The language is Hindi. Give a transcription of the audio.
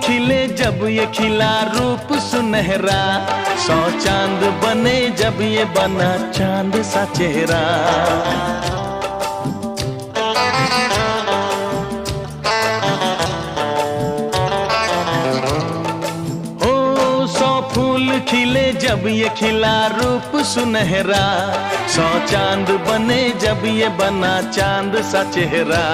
खिले जब ये खिला रूप सुनहरा, 100 चांद बने जब ये बना चांद सा चेहरा। ओ 100 फूल खिले जब ये खिला रूप सुनहरा, 100 चांद बने जब ये बना चांद सा चेहरा।